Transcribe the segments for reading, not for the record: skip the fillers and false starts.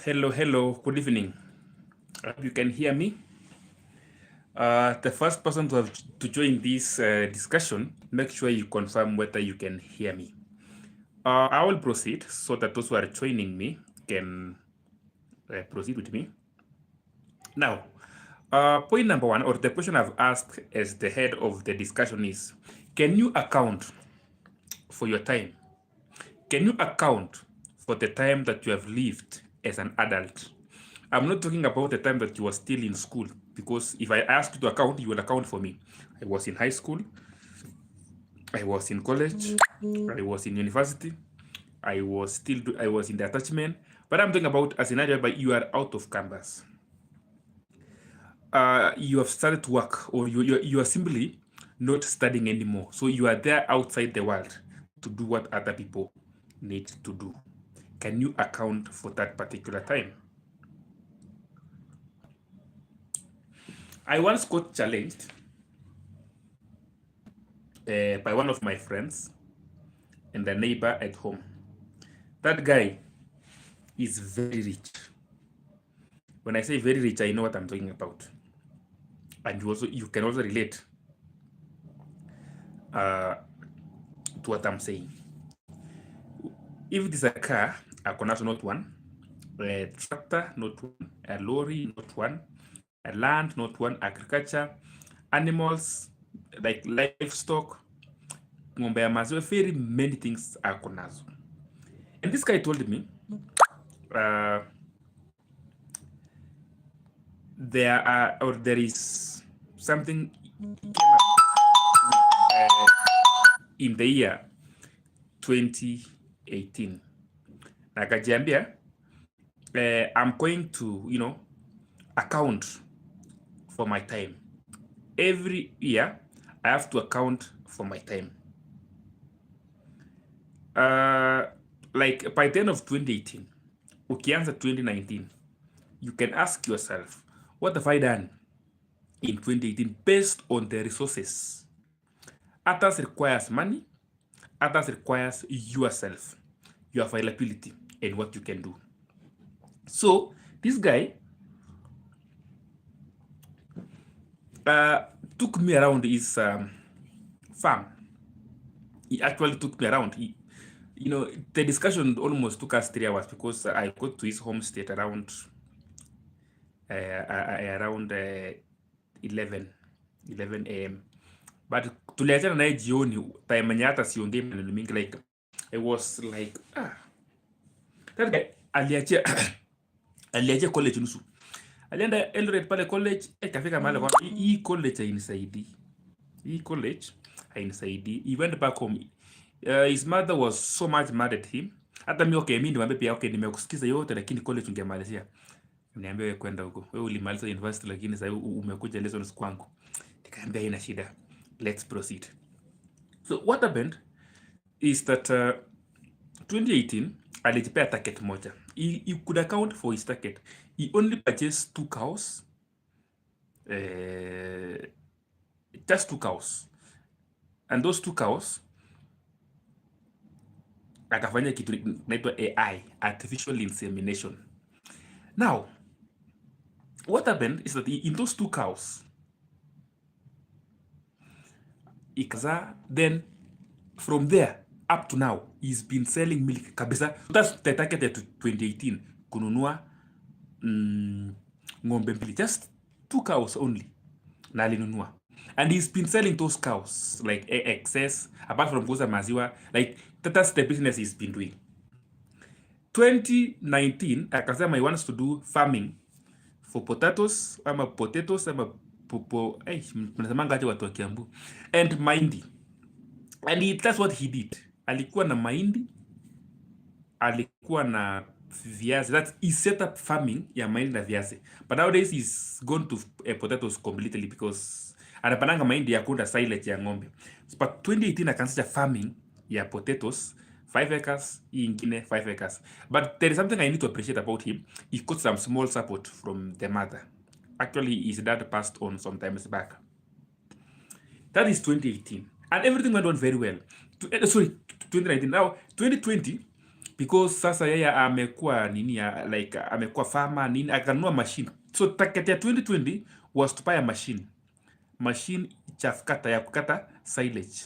Hello, good evening. I hope you can hear me. The first person to join this discussion, make sure you confirm whether you can hear me. I will proceed so that those who are joining me can proceed with me. Now, point number one, or the question I've asked as the head of the discussion is, can you account for your time? Can you account for the time that you have lived as an adult? I'm not talking about the time that you were still in school, because if I ask you to account, you will account for me. I was in high school, I was in college, I was in university, I was in the attachment, but I'm talking about a scenario where you are out of campus. You have started work, or you are simply not studying anymore. So you are there outside the world to do what other people need to do. Can you account for that particular time? I once got challenged by one of my friends and the neighbor at home. That guy is very rich. When I say very rich, I know what I'm talking about. And you can also relate to what I'm saying. If it is a car, a Konaso not one, a tractor not one, a lorry not one, a land not one, agriculture, animals like livestock, ng'ombe ya maziwa, very many things are Konazo. And this guy told me there is something in the year 2018. Nakajiambia, I'm going to, account for my time. Every year, I have to account for my time. Like by the end of 2018, ukianza 2019, you can ask yourself, what have I done in 2018 based on the resources? Others requires money, others requires yourself, your availability, and what you can do. So this guy took me around his farm. He actually took me around. The discussion almost took us 3 hours because I got to his homestead around 11 a.m. But tuliachana naye jioni, time yenye hata siongei maneno mingi, like I was like that guy aliachia college nusu. Alienda Eldoret pale college, kafika mahali kwa hii college hainisaidii. Hii college hainisaidii. He went back home. His mother was so much mad at him. Hata mimi niwaambia pia, nimekusikiza yote lakini college ungemalizia. Niambia wewe kwenda huko. Wewe ulimaliza university lakini sasa umekuja lessons kwangu. Nikamwambia haina shida. Let's proceed. So what happened is that 2018 alijipea target moja. He could account for his target. He only purchased 2 cows. Just 2 cows. And those 2 cows akafanya kitu inaitwa AI, artificial insemination. Now, what happened is that in those 2 cows, then from there up to now, he's been selling milk kabisa. That's the target to 2018, kununua ng'ombe mbili, just 2 cows only, na alinunua. And he's been selling those cows, like excess, apart from kuuza maziwa, like that's the business he's been doing. 2019, akasema he wants to do farming for potatoes, ama watu wa Kiambu, and mahindi. And that's what he did. Alikuwa na mahindi, alikuwa na viazi. He set up farming ya mahindi na viazi. But nowadays he's gone to potatoes completely because anapananga mahindi ya kuunda silage ya ng'ombe. But 2018 akaanzisha farming ya potatoes, 5 acres, hii ingine 5 acres. But there is something I need to appreciate about him. He got some small support from the mother. Actually, his dad passed on some times back. That is 2018. And everything went on very well. 2019. Now, 2020, because sasa yeye amekuwa nini like amekuwa farmer nini, akanunua machine. So target ya 2020 was to buy a machine chafkata ya kukata silage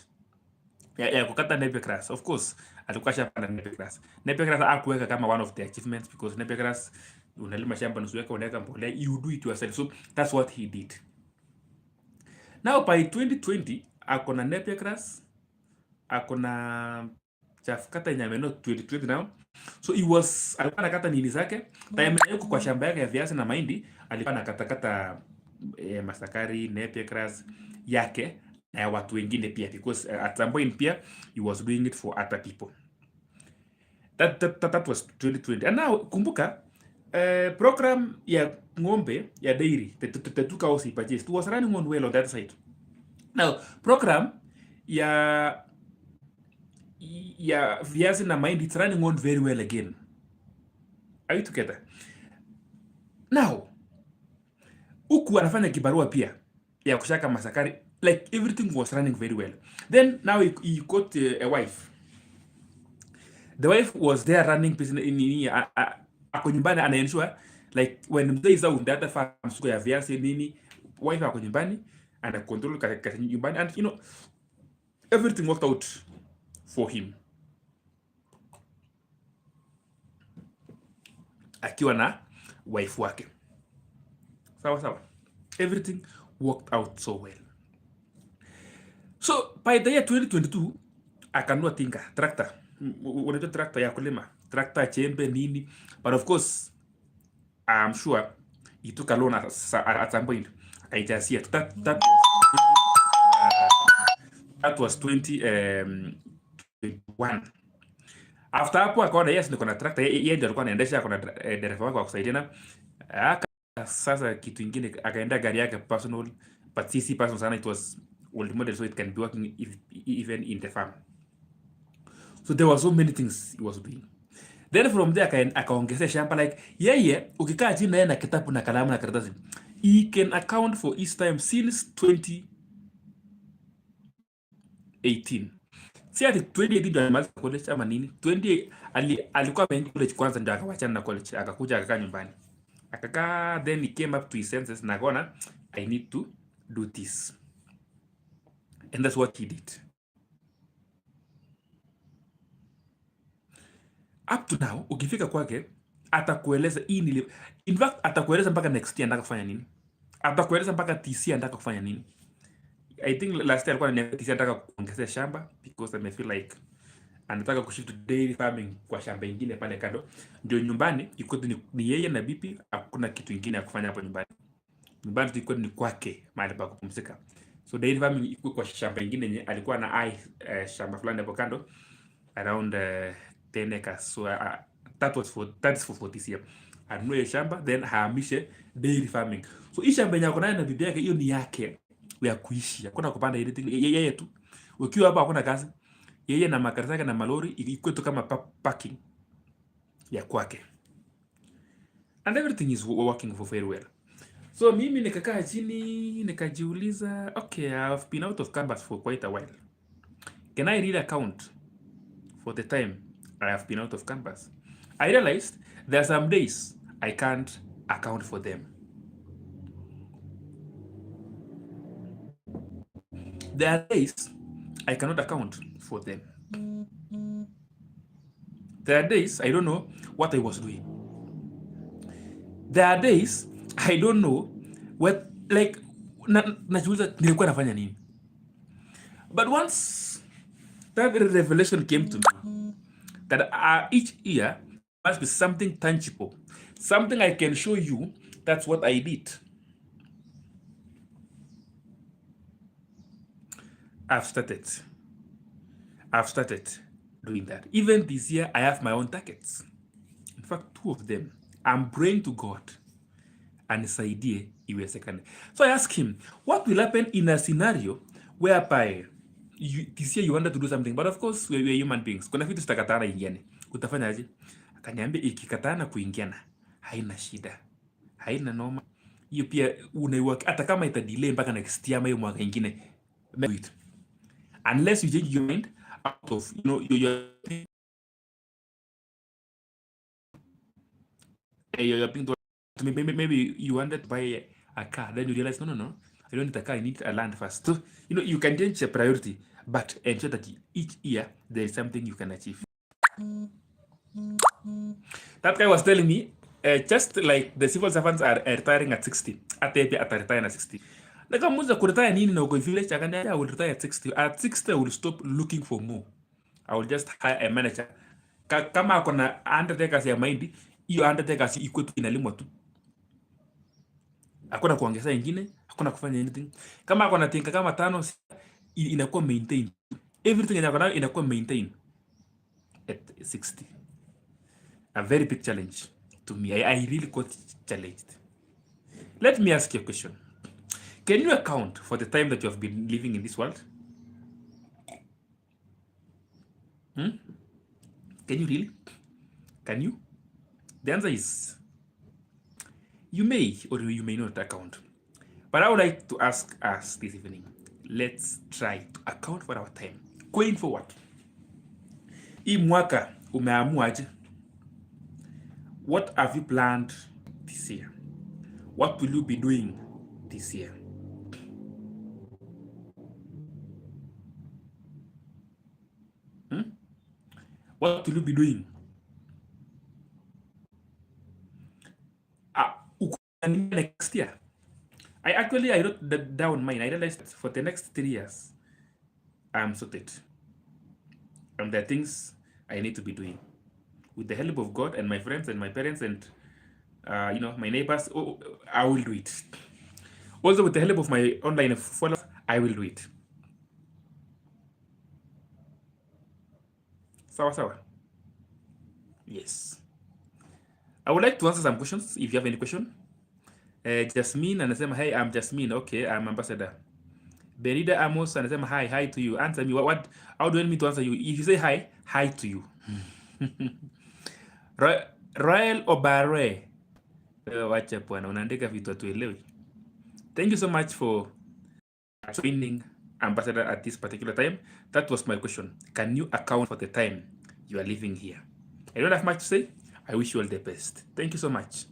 ya kukata napier grass. Of course alikuwa shamba na napier grass. Napier grass hakuweka kama one of the achievements because napier grass unalima shamba nusu yake unaweka mbolea, you do it yourself. So that's what he did. Now by 2020 akona napier grass, akona chafkata yenye amenunua 2020 now. So he was alikuwa anakata nini zake time yuko kwa shamba yake ya viazi na mahindi, alikuwa anakatakata masakari, napier grass yake na watu wengine pia, because at some point pia he was doing it for other people. That was 2020. And now kumbuka program ya ng'ombe ya dairy the two cows he purchased was running on well on that side. Now program ya viazi na mahindi, it's running on very well again. Are you together? Now huku anafanya kibarua pia ya kushaka masakari, like everything was running very well. Then now he got a wife. The wife was there running business in ako nyumbani anaensure like when mzee is out the farm suko ya viazi nini, wife ako nyumbani ana control katika nyumbani, and you know everything worked out for him akiwa na wife wake. Sawa, everything worked out so well. So by the year 2022 akanunua tinga, tractor. Unaitwa tractor ya kulima, tractor chembe nini, but of course I'm sure he took a loan at some point akaijasia. That was 2021. After hapo akaona yes niko na tractor, yeye ndio alikuwa anaendesha, akona dereva wake wa kusaidiana. Sasa kitu kingine akaenda gari yake personal, but CC personal sana, it was old model, so it can be working even in the farm. So there were so many things he was doing. Then from there akaongezea shamba, like yeye ukikaa chini naye na kitabu na kalamu na karatasi, he can account for his time since 2018. Si ati 2018 ndio alimaliza college ama nini. 20 alikuwa ameenda college kwanza ndio akawachana na college, akakuja akakaa nyumbani. Akakaa, then he came up to his senses na akaona I need to do this. And that's what he did. Up to now ukifika kwake atakueleza in fact atakueleza mpaka next year anataka kufanya nini. Atakueleza mpaka TC anataka kufanya nini. I think last year alikuwa ananiambia TC anataka kuongezea shamba because I feel like anataka kushift to dairy farming kwa shamba ingine pale kando. Ndio nyumbani iko ni yeye na bibi, hakuna kitu kingine ya kufanya hapo nyumbani. Nyumbani iko ni kwake mahali pa kupumzika. So dairy farming iko kwa shamba ingine yenye alikuwa na shamba fulani hapo kando around 10 acres. So that's for this year. Anunue shamba then hahamishe dairy farming. So hii shamba yako nayo na bibi yake, hiyo ni yake ya kuishi. Hakuna kupanda anything. Yeye tu. Ukiwa hapa hakuna kazi. Yeye na makarata yake na malori iko tu kama parking ya kwake. And everything is working for very well. So mimi nikakaa chini nikajiuliza, okay, I've been out of canvas for quite a while. Can I really account for the time I have been out of canvas? I realized there are some days I can't account for them. There are days I cannot account for them. There are days I don't know what I was doing. There are days I don't know what, like, najiuliza nilikuwa nafanya nini. But once that revelation came to me that each year must be something tangible, something I can show you, that's what I did. I've started doing that. Even this year, I have my own targets. In fact, 2 of them. I'm praying to God and nisaidie iwezekane. So I asked him, what will happen in a scenario whereby this year you wanted to do something, but of course we're human beings. Kuna vitu zitakatana ingiane. Utafanya aje? Akaniambia ikikatana kuingiana, haina shida. Haina noma. Hiyo pia unaiwaka hata kama ita delay mpaka next year ama hiyo mwaka ingine. Unless you change your mind out of, your you're being told, maybe you wanted to buy a car, then you realize, no, I don't need a car, I need a land first. So, you can change your priority, but ensure that each year there is something you can achieve. That guy was telling me, just like the civil servants are retiring at 60, at retiring at 60. Like, I'm retire nini na uko village, I will retire at 60. At 60, I will stop looking for more. I will just hire a manager. Kama akona undertakers ya mahindi, hiyo undertakers iko tu inalimwa tu. Hakuna kuongeza ingine, hakuna kufanya anything. Kama akona tinka kama 5 inakuwa maintain. Everything inakuwa maintain at 60. A very big challenge to me. I really got challenged. Let me ask you a question. Can you account for the time that you have been living in this world? Can you really? Can you? The answer is you may or you may not account. But I would like to ask us this evening, let's try to account for our time going forward. Hii mwaka umeamuaje? What have you planned this year? What will you be doing this year? What will you be doing? Next year. I wrote that down mine. I realized for the next 3 years, I'm sorted. And there are things I need to be doing. With the help of God and my friends and my parents and my neighbors, I will do it. Also with the help of my online followers, I will do it. Sawa. Yes. I would like to answer some questions if you have any question. Jasmine anasema, hey, I'm Jasmine. Okay, I'm ambassador. Benida Amos anasema, hi to you. Answer me. How do you want me to answer you? If you say hi to you. Royal Obare. Wacha bwana, unaandika vitu atuelewi. Thank you so much for joining ambassador at this particular time. That was my question. Can you account for the time you are living here? I don't have much to say. I wish you all the best. Thank you so much.